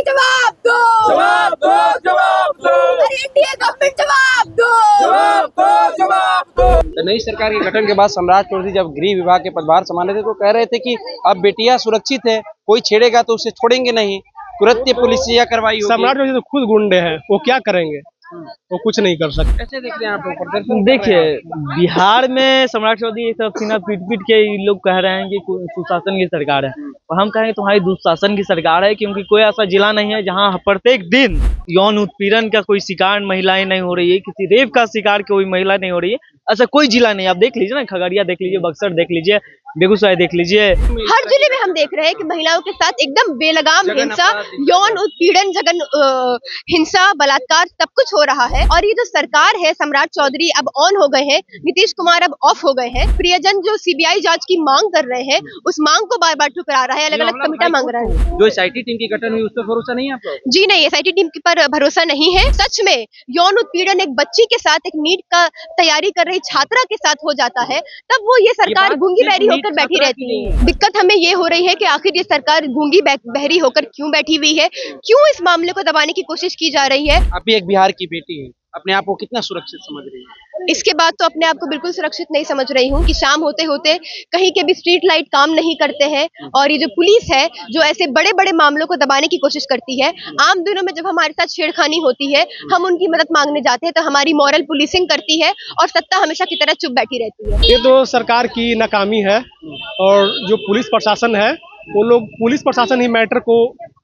जवाब दो, जवाब दो, जवाब दो, अरे एनडीए गवर्नमेंट जवाब दो, जवाब दो, जवाब दो। नई सरकार के गठन के बाद सम्राट चौधरी जब गृह विभाग के पदभार संभाले थे तो कह रहे थे कि अब बेटियां सुरक्षित है, कोई छेड़ेगा तो उसे छोड़ेंगे नहीं, तुरंत पुलिसिया कार्रवाई होगी। सम्राट चौधरी तो खुद गुंडे हैं, वो क्या करेंगे? वो कुछ नहीं कर सकते। कैसे देख रहे हैं आप लोग प्रदर्शन? देखिए, बिहार में सम्राट चौधरी ये सब सीना पीट पीट के ये लोग कह रहे हैं कि सुशासन की सरकार है, और हम कहेंगे तुम्हारी दुशासन की सरकार है, क्योंकि कोई ऐसा जिला नहीं है जहां प्रत्येक दिन यौन उत्पीड़न का कोई शिकार महिलाएं नहीं हो रही है, किसी रेप का शिकार कोई महिला नहीं हो रही है। ऐसा कोई जिला नहीं। आप देख लीजिए ना, खगड़िया देख लीजिए, बक्सर देख लीजिए, बेगूसराय देख लीजिए। हर जिले में हम देख रहे हैं कि महिलाओं के साथ एकदम बेलगाम हिंसा, यौन उत्पीड़न, हिंसा, बलात्कार सब कुछ हो रहा है। और ये जो सरकार है, सम्राट चौधरी अब ऑन हो गए हैं, नीतीश कुमार अब ऑफ हो गए हैं। प्रियजन जो सीबीआई जांच की मांग कर रहे हैं, उस मांग को बार बार ठुकरा रहा है, अलग अलग कमिटियां मांग रहा है। जो एसआईटी टीम की गठन हुई उस पर भरोसा नहीं है आप लोग? जी नहीं, एसआईटी टीम पर भरोसा नहीं है। सच में यौन उत्पीड़न एक बच्ची के साथ, एक नीट का तैयारी कर रही छात्रा के साथ हो जाता है, तब वो ये सरकार गूंगी बहरी होकर बैठी रहती है। दिक्कत हमें ये हो रही है कि आखिर ये सरकार गूंगी बहरी होकर क्यों बैठी हुई है, क्यों इस मामले को दबाने की कोशिश की जा रही है। आप भी एक बिहार की बेटी है, अपने आप को कितना सुरक्षित समझ रही है? इसके बाद तो अपने आप को बिल्कुल सुरक्षित नहीं समझ रही हूँ कि शाम होते होते कहीं के भी स्ट्रीट लाइट काम नहीं करते हैं, और ये जो पुलिस है जो ऐसे बड़े बड़े मामलों को दबाने की कोशिश करती है। आम दिनों में जब हमारे साथ छेड़खानी होती है, हम उनकी मदद मांगने जाते हैं तो हमारी मॉरल पुलिसिंग करती है और सत्ता हमेशा की तरह चुप बैठी रहती है। ये तो सरकार की नाकामी है, और जो पुलिस प्रशासन है वो लोग, पुलिस प्रशासन ही मैटर को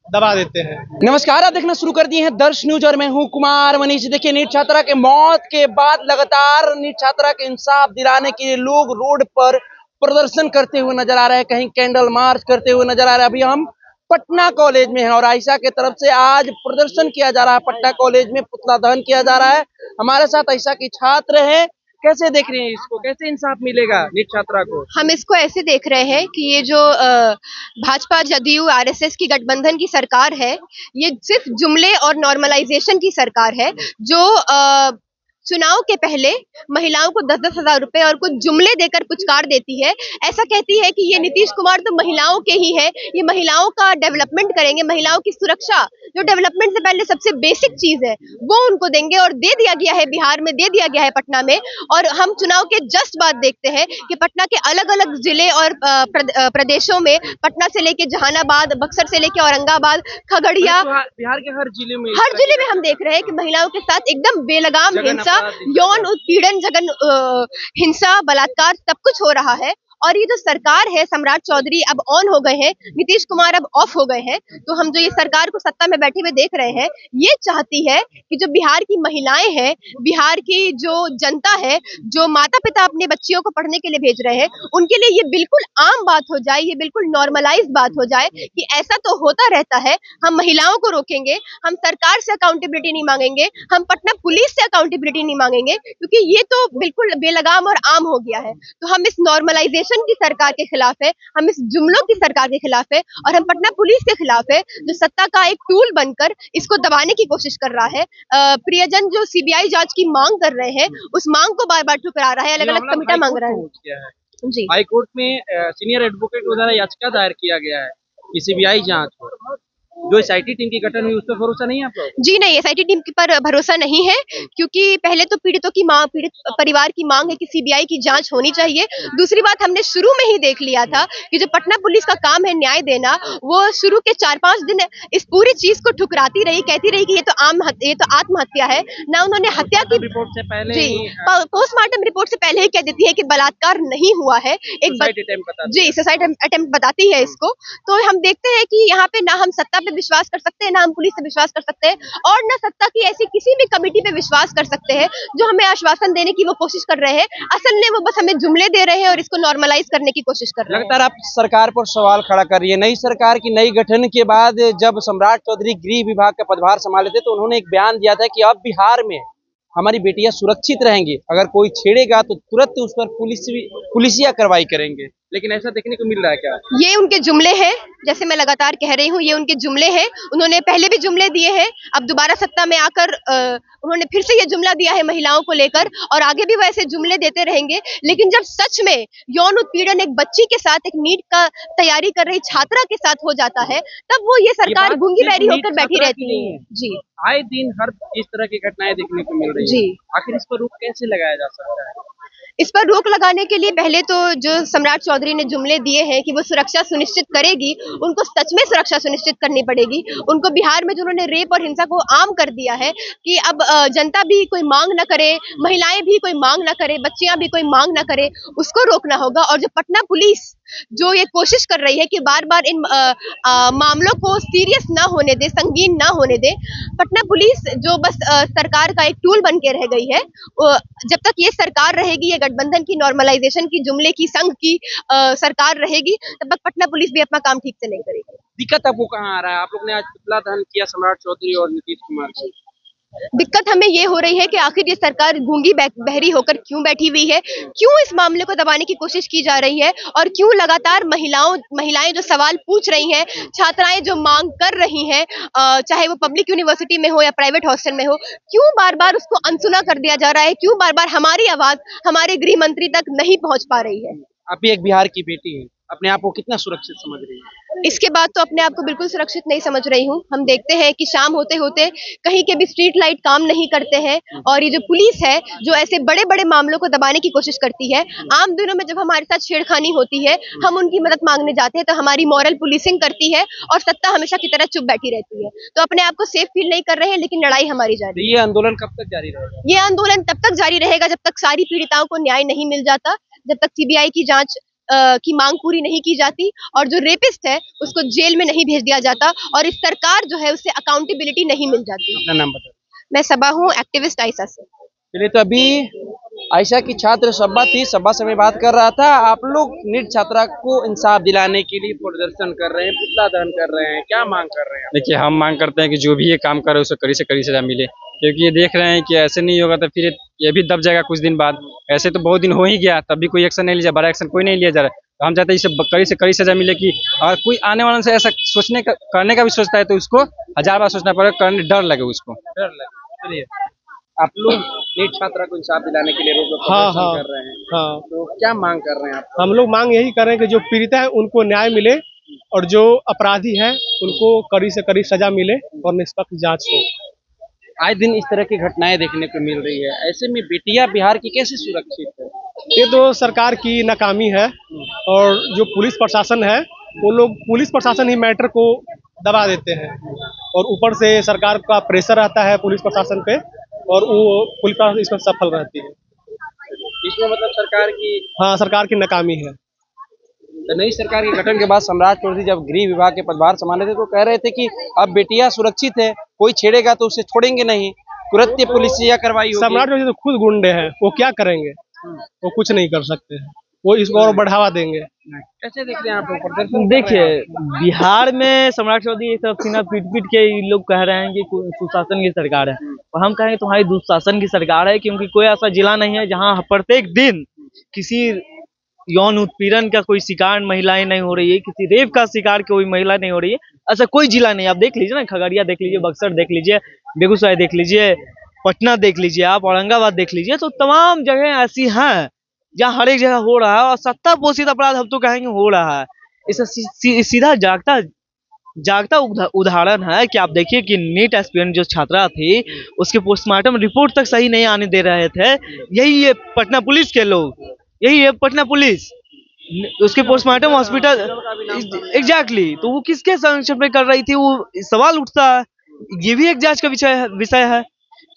दबा देते हैं। नमस्कार, आप देखना शुरू कर दिए हैं दर्श न्यूज और मैं हूं कुमार मनीष। देखिए, नीट छात्रा के मौत के बाद लगातार नीट छात्रा के इंसाफ दिलाने के लिए लोग रोड पर प्रदर्शन करते हुए नजर आ रहे हैं, कहीं कैंडल मार्च करते हुए नजर आ रहे हैं। अभी हम पटना कॉलेज में हैं और आयशा के तरफ से आज प्रदर्शन किया जा रहा है, पटना कॉलेज में पुतला दहन किया जा रहा है। हमारे साथ आयशा की छात्र है। कैसे देख रही हैं इसको, कैसे इंसाफ मिलेगा नीट छात्रा को? हम इसको ऐसे देख रहे हैं कि ये जो भाजपा जदयू आरएसएस की गठबंधन की सरकार है, ये सिर्फ जुमले और नॉर्मलाइजेशन की सरकार है, जो चुनाव के पहले महिलाओं को 10-10 हजार रुपए और कुछ जुमले देकर पुचकार देती है। ऐसा कहती है कि ये नीतीश कुमार तो महिलाओं के ही है, ये महिलाओं का डेवलपमेंट करेंगे, महिलाओं की सुरक्षा जो डेवलपमेंट से पहले सबसे बेसिक चीज है वो उनको देंगे, और दे दिया गया है, बिहार में दे दिया गया है, पटना में। और हम चुनाव के जस्ट बाद देखते हैं कि पटना के अलग अलग जिले और प्रदेशों में, पटना से लेके जहानाबाद, बक्सर से लेके औरंगाबाद, खगड़िया, बिहार के हर जिले में हम देख रहे हैं कि महिलाओं के साथ एकदम बेलगाम हिंसा, यौन उत्पीड़न, हिंसा, बलात्कार सब कुछ हो रहा है। और ये जो सरकार है, सम्राट चौधरी अब ऑन हो गए हैं, नीतीश कुमार अब ऑफ हो गए हैं, तो हम जो ये सरकार को सत्ता में बैठे हुए देख रहे हैं, ये चाहती है कि जो बिहार की महिलाएं हैं, बिहार की जो जनता है, जो माता पिता अपने बच्चियों को पढ़ने के लिए भेज रहे हैं, उनके लिए ये बिल्कुल आम बात हो जाए, ये बिल्कुल नॉर्मलाइज बात हो जाए कि ऐसा तो होता रहता है। हम महिलाओं को रोकेंगे, हम सरकार से अकाउंटेबिलिटी नहीं मांगेंगे, हम पटना पुलिस से अकाउंटेबिलिटी नहीं मांगेंगे, क्योंकि ये तो बिल्कुल बेलगाम और आम हो गया है। तो हम इस नॉर्मलाइजेशन की सरकार के खिलाफ है, हम इस जुमलों की सरकार के खिलाफ है, और हम पटना पुलिस के खिलाफ है जो सत्ता का एक टूल बनकर इसको दबाने की कोशिश कर रहा है। प्रियजन जो सीबीआई जांच की मांग कर रहे हैं, उस मांग को बार बार ठुकरा रहा है, अलग अलग कमिटियां मांग रहा है। जी, हाई कोर्ट में सीनियर एडवोकेट द्वारा याचिका दायर किया गया है कि सीबीआई जांच हो। जो एसआईटी टीम की गठन हुई उस पर भरोसा नहीं है आप लोग? जी नहीं, एसआईटी टीम पर भरोसा नहीं है, क्योंकि पहले तो पीड़ित परिवार की मांग है कि सीबीआई की जांच होनी चाहिए। दूसरी बात, हमने शुरू में ही देख लिया था कि जो पटना पुलिस का काम है न्याय देना, वो शुरू के 4-5 दिन इस पूरी चीज को ठुकराती रही, कहती रही कि ये तो आत्महत्या है। ना उन्होंने हत्या की रिपोर्ट से पहले, जी, पोस्टमार्टम रिपोर्ट से पहले ही कह देती है कि बलात्कार नहीं हुआ है, जी, सुसाइड अटेम्प्ट बताती है इसको। तो हम देखते हैं कि यहाँ पे ना हम सत्ता विश्वास कर सकते हैं, ना हम पुलिस से विश्वास कर सकते हैं, और ना सत्ता की ऐसी किसी भी कमेटी पे विश्वास कर सकते हैं जो हमें आश्वासन देने की वो कोशिश कर रहे हैं। असल में वो बस हमें जुमले दे रहे हैं और इसको नॉर्मलाइज करने की कोशिश कर रहे हैं। लगातार आप सरकार पर सवाल खड़ा कर रही है। नई सरकार की नई गठन के बाद जब सम्राट चौधरी गृह विभाग का पदभार संभाले थे तो उन्होंने एक बयान दिया था कि अब बिहार में हमारी बेटियां सुरक्षित रहेंगी, अगर कोई छेड़ेगा तो तुरंत उस पर पुलिसिया कार्रवाई करेंगे। लेकिन ऐसा देखने को मिल रहा है क्या? ये उनके जुमले हैं, जैसे मैं लगातार कह रही हूँ, ये उनके जुमले हैं। उन्होंने पहले भी जुमले दिए हैं, अब दोबारा सत्ता में आकर उन्होंने फिर से ये जुमला दिया है महिलाओं को लेकर, और आगे भी वैसे जुमले देते रहेंगे। लेकिन जब सच में यौन उत्पीड़न एक बच्ची के साथ, एक नीट का तैयारी कर रही छात्रा के साथ हो जाता है, तब वो ये सरकार बात गूंगी सिर्फ बैरी नीट होकर बैठी छात्रा की रहती नहीं है। है। जी, आए दिन हर इस तरह की घटनाएं देखने को मिल रही है। जी। आखिर इस पर रोक कैसे लगाया जा सकता है? इस पर रोक लगाने के लिए पहले तो जो सम्राट चौधरी ने जुमले दिए हैं कि वो सुरक्षा सुनिश्चित करेगी, उनको सच में सुरक्षा सुनिश्चित करनी पड़ेगी। उनको बिहार में जो उन्होंने रेप और हिंसा को आम कर दिया है कि अब जनता भी कोई मांग न करे, महिलाएं भी कोई मांग न करे, बच्चियां भी कोई मांग न करे, उसको रोकना होगा। और जो पटना पुलिस जो ये कोशिश कर रही है कि बार बार इन मामलों को सीरियस ना होने दे, संगीन ना होने दे, पटना पुलिस जो बस सरकार का एक टूल बन के रह गई है, जब तक ये सरकार रहेगी, ये गठबंधन की, नॉर्मलाइजेशन की, जुमले की, संघ की सरकार रहेगी, तब तक पटना पुलिस भी अपना काम ठीक से नहीं करेगी। दिक्कत आपको कहाँ आ रहा है? आप लोग ने आज पुतला दहन किया सम्राट चौधरी और नीतीश कुमार की। दिक्कत हमें ये हो रही है कि आखिर ये सरकार गूंगी बहरी होकर क्यों बैठी हुई है, क्यों इस मामले को दबाने की कोशिश की जा रही है, और क्यों लगातार महिलाएं जो सवाल पूछ रही हैं, छात्राएं जो मांग कर रही हैं, चाहे वो पब्लिक यूनिवर्सिटी में हो या प्राइवेट हॉस्टल में हो, क्यों बार बार उसको अनसुना कर दिया जा रहा है, क्यों बार बार हमारी आवाज हमारे गृह मंत्री तक नहीं पहुंच पा रही है। आप भी एक बिहार की बेटी है, अपने आप को कितना सुरक्षित समझ रही है? इसके बाद तो अपने आप को बिल्कुल सुरक्षित नहीं समझ रही हूँ। हम देखते हैं कि शाम होते होते कहीं के भी स्ट्रीट लाइट काम नहीं करते हैं, और ये जो पुलिस है जो ऐसे बड़े बड़े मामलों को दबाने की कोशिश करती है, आम दिनों में जब हमारे साथ छेड़खानी होती है, हम उनकी मदद मांगने जाते हैं तो हमारी मॉरल पुलिसिंग करती है और सत्ता हमेशा की तरह चुप बैठी रहती है। तो अपने आप को सेफ फील नहीं कर रहे हैं, लेकिन लड़ाई हमारी जारी है। ये आंदोलन कब तक जारी रहेगा? ये आंदोलन तब तक जारी रहेगा जब तक सारी पीड़िताओं को न्याय नहीं मिल जाता, जब तक सीबीआई की जांच की मांग पूरी नहीं की जाती, और जो रेपिस्ट है उसको जेल में नहीं भेज दिया जाता, और इस सरकार जो है उससे अकाउंटेबिलिटी नहीं मिल जाती। अपना नाम बताओ। मैं सबा हूँ, एक्टिविस्ट आयशा से। चलिए, तो अभी आयशा की छात्र सब्बा थी, सब्बा से मैं बात कर रहा था। आप लोग नीट छात्रा को इंसाफ दिलाने के लिए प्रदर्शन कर रहे हैं, पुतला दहन कर रहे हैं, क्या मांग कर रहे हैं? देखिए, हम मांग करते हैं कि जो भी ये काम करे उसे कड़ी से कड़ी सजा मिले, क्योंकि ये देख रहे हैं कि ऐसे नहीं होगा तो फिर ये भी दब जाएगा कुछ दिन बाद। ऐसे तो बहुत दिन हो ही गया, तब भी कोई एक्शन नहीं लिया, बड़ा एक्शन कोई नहीं लिया जा रहा है। तो हम चाहते हैं इसे कड़ी से कड़ी सजा मिले कि और कोई आने वाले से ऐसा करने का भी सोचता है तो उसको 1000 बार सोचना पड़ेगा, करने डर लगे उसको। डर लगे। चलिए, आप लोग नीट छात्रा को इंसाफ दिलाने के लिए रोड पर प्रदर्शन कर रहे हैं, हाँ, तो क्या मांग कर रहे हैं आप? हम लोग मांग यही कर रहे हैं कि जो पीड़िता है उनको न्याय मिले, और जो अपराधी है उनको कड़ी से कड़ी सजा मिले और निष्पक्ष जांच हो। आए दिन इस तरह की घटनाएं देखने को मिल रही है, ऐसे में बेटियां बिहार की कैसे सुरक्षित है? ये तो सरकार की नाकामी है, और जो पुलिस प्रशासन है वो लोग, पुलिस प्रशासन ही मैटर को दबा देते हैं, और ऊपर से सरकार का प्रेशर रहता है पुलिस प्रशासन पे, और वो पुलिस प्रशासन इसमें सफल रहती है। इसमें मतलब सरकार की, हाँ, सरकार की नाकामी है। तो नई सरकार के गठन के बाद सम्राट चौधरी जब गृह विभाग के पदभार संभाले थे तो कह रहे थे कि अब बेटियां सुरक्षित है, कोई छेड़ेगा तो उसे छोड़ेंगे नहीं, तुरंत ये पुलिसिया कार्रवाई होगी। सम्राट चौधरी तो खुद गुंडे हैं, वो क्या करेंगे? वो कुछ नहीं कर सकते हैं, वो इसको और बढ़ावा देंगे। कैसे देख रहे हैं आप लोग प्रदर्शन? देखिए, बिहार में सम्राट चौधरी ये सब सीना पीट पीट के ये लोग कह रहे हैं कि सुशासन की सरकार है, और हम कहेंगे तुम्हारी दुशासन की सरकार है, क्योंकि कोई ऐसा जिला नहीं है जहाँ प्रत्येक दिन किसी यौन उत्पीड़न का कोई शिकार महिलाएं नहीं हो रही है, किसी रेप का शिकार कोई महिला नहीं हो रही है। ऐसा कोई जिला नहीं। आप देख लीजिए ना, खगड़िया देख लीजिए, बक्सर देख लीजिए, बेगूसराय देख लीजिए, पटना देख लीजिए, आप औरंगाबाद देख लीजिए, तो तमाम जगह ऐसी हैं जहाँ हर एक जगह हो रहा है, और सत्ता पोषित अपराध हम तो कहेंगे हो रहा है। इसका सीधा जागता उदाहरण है कि आप देखिए कि नीट एस्पिरेंट जो छात्रा थी उसके पोस्टमार्टम रिपोर्ट तक सही नहीं आने दे रहे थे, यही ये पटना पुलिस के लोग, यही है पटना पुलिस, उसके पोस्टमार्टम हॉस्पिटल एग्जैक्टली, तो वो किसके संरक्षण में कर रही थी, वो सवाल उठता है। ये भी एक जांच का विषय है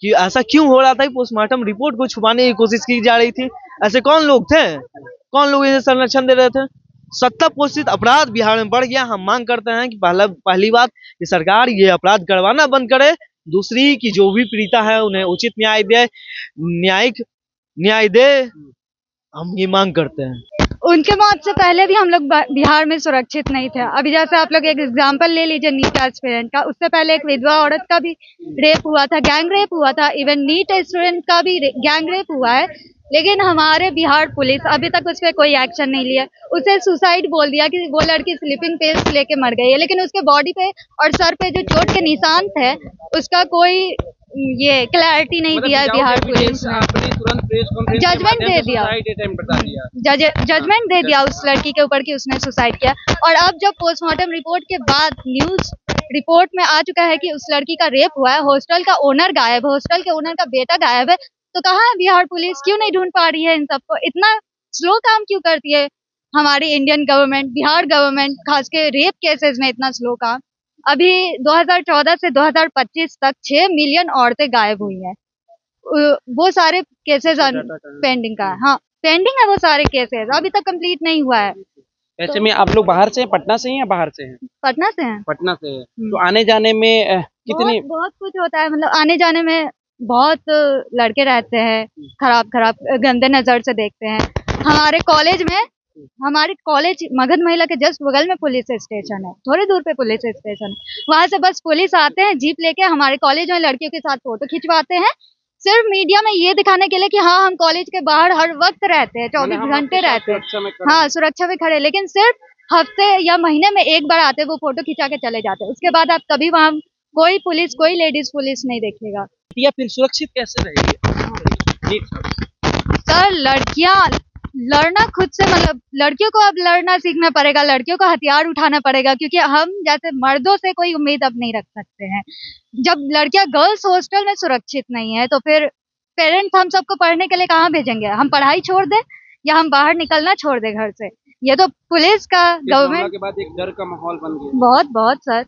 कि ऐसा क्यों हो रहा था, पोस्टमार्टम रिपोर्ट को छुपाने की कोशिश की जा रही थी। ऐसे कौन लोग थे, कौन लोग इसे संरक्षण दे रहे थे? सत्ता पोषित अपराध बिहार में बढ़ गया। हम मांग करते हैं कि पहली बात कि सरकार ये अपराध करवाना बंद करे, दूसरी कि जो भी पीड़िता है उन्हें उचित न्याय दे, हम ये मांग करते हैं। उनके मौत से पहले भी हम लोग बिहार में सुरक्षित नहीं थे। अभी जैसे आप लोग एक एग्जांपल ले लीजिए नीट एस्पिरेंट का, उससे पहले एक विधवा औरत का भी रेप हुआ था, गैंग रेप हुआ था, इवन नीट स्टूडेंट का भी गैंग रेप हुआ है। लेकिन हमारे बिहार पुलिस अभी तक उस पर कोई एक्शन नहीं लिया। उसे सुसाइड बोल दिया कि वो लड़की स्लीपिंग पिल्स लेके मर गई है, लेकिन उसके बॉडी पे और सर पे जो चोट के निशान थे उसका कोई ये क्लैरिटी नहीं दिया है बिहार पुलिस ने। आपने तुरंत प्रेस कॉन्फ्रेंस जजमेंट दे दिया, बता दिया। जजमेंट दे दिया उस लड़की के ऊपर कि उसने सुसाइड किया। और अब जब पोस्टमार्टम रिपोर्ट के बाद न्यूज रिपोर्ट में आ चुका है कि उस लड़की का रेप हुआ है, हॉस्टल का ओनर गायब है, हॉस्टल के ओनर का बेटा गायब है, तो कहाँ है बिहार पुलिस? क्यों नहीं ढूंढ पा रही है इन सबको? इतना स्लो काम क्यों करती है हमारी इंडियन गवर्नमेंट, बिहार गवर्नमेंट, खास के रेप केसेस में इतना स्लो काम? अभी 2014 से 2025 तक 6 मिलियन औरतें गायब हुई हैं। वो सारे केसेस पेंडिंग का है। हाँ, पेंडिंग है वो सारे केसेस, अभी तक कंप्लीट नहीं हुआ है। ऐसे में आप लोग बाहर से हैं, पटना से हैं या बाहर से हैं? पटना से हैं। पटना से हैं। तो आने जाने में कितनी बहुत कुछ होता है, मतलब आने जाने में बहुत लड़के रहते हैं, खराब गंदे नजर से देखते हैं। हमारे कॉलेज मगध महिला के जस्ट बगल में पुलिस स्टेशन है, थोड़ी दूर पे पुलिस स्टेशन है। वहां से बस पुलिस आते हैं जीप लेके, हमारे कॉलेज में लड़कियों के साथ फोटो खिंचवाते हैं, सिर्फ मीडिया में ये दिखाने के लिए कि हाँ हम कॉलेज के बाहर हर वक्त रहते हैं, 24 घंटे रहते हैं। हाँ, सुरक्षा में खड़े, लेकिन सिर्फ हफ्ते या महीने में एक बार आते हैं, वो फोटो खिंचा के चले जाते हैं। उसके बाद आप कभी वहाँ कोई लेडीज पुलिस नहीं देखेगा। या फिर सुरक्षित कैसे रहेगी? सर, लड़कियां लड़ना खुद से, मतलब लड़कियों को अब लड़ना सीखना पड़ेगा, लड़कियों को हथियार उठाना पड़ेगा, क्योंकि हम जैसे मर्दों से कोई उम्मीद अब नहीं रख सकते हैं। जब लड़कियां गर्ल्स हॉस्टल में सुरक्षित नहीं है तो फिर पेरेंट्स हम सबको पढ़ने के लिए कहाँ भेजेंगे? हम पढ़ाई छोड़ दें या हम बाहर निकलना छोड़ दें घर से? ये तो पुलिस का, गवर्नमेंट के बाद एक डर का माहौल बन गया। बहुत सर।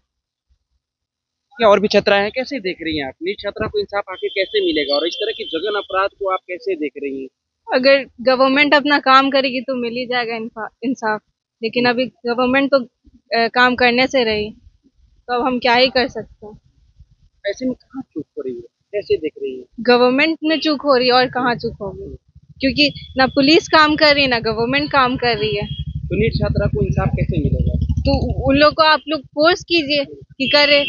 क्या और भी छात्राएं हैं, कैसे देख रही हैं आप? नीट छात्रा को इंसाफ आखिर कैसे मिलेगा, और इस तरह की जघन्य अपराध को आप कैसे देख रही हैं? अगर गवर्नमेंट अपना काम करेगी तो मिल ही जाएगा इंसाफ, लेकिन अभी गवर्नमेंट तो काम करने से रही, तो अब हम क्या ही कर सकते हैं। ऐसे में कहाँ चूक हो रही है, कैसे देख रही है? गवर्नमेंट में चूक हो रही है, और कहाँ चूक होगी, क्योंकि ना पुलिस काम कर रही है ना गवर्नमेंट काम कर रही है। तो नीट छात्रा को इंसाफ कैसे मिलेगा? तो उन लोग को आप लोग फोर्स कीजिए कि करे,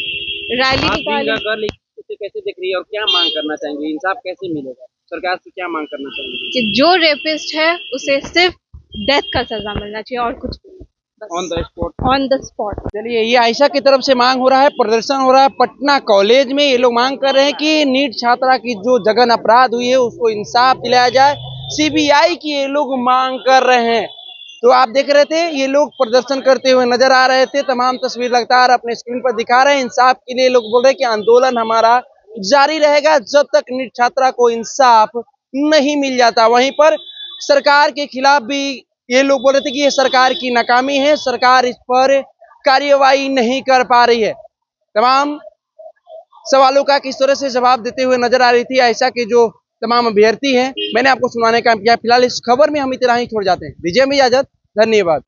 रैली निकाले। इसे कैसे देख रही है और क्या मांग करना चाहेंगे? इंसाफ कैसे मिलेगा? सरकार से क्या मांग करना चाहेंगे? कि जो रेपिस्ट है उसे सिर्फ डेथ का सजा मिलना चाहिए, और कुछ नहीं, ऑन द स्पॉट। चलिए, ये आयशा की तरफ से मांग हो रहा है, प्रदर्शन हो रहा है पटना कॉलेज में। ये लोग मांग कर रहे हैं कि नीट छात्रा की जो जघन्य अपराध हुई है उसको इंसाफ दिलाया जाए। सीबीआई की ये लोग मांग कर रहे हैं। तो आप देख रहे थे, ये लोग प्रदर्शन करते हुए नजर आ रहे थे। तमाम तस्वीर लगातार अपने स्क्रीन पर दिखा रहे हैं। इंसाफ के लिए लोग बोल रहे हैं कि आंदोलन हमारा जारी रहेगा जब तक नीट छात्रा को इंसाफ नहीं मिल जाता। वहीं पर सरकार के खिलाफ भी ये लोग बोल रहे थे कि ये सरकार की नाकामी है, सरकार इस पर कार्यवाही नहीं कर पा रही है। तमाम सवालों का किस तरह से जवाब देते हुए नजर आ रही थी आयशा के जो तमाम अभ्यर्थी हैं। मैंने आपको सुनाने का काम किया। फिलहाल इस खबर में हम इतना ही छोड़ जाते हैं। विजय में इजाजत, धन्यवाद।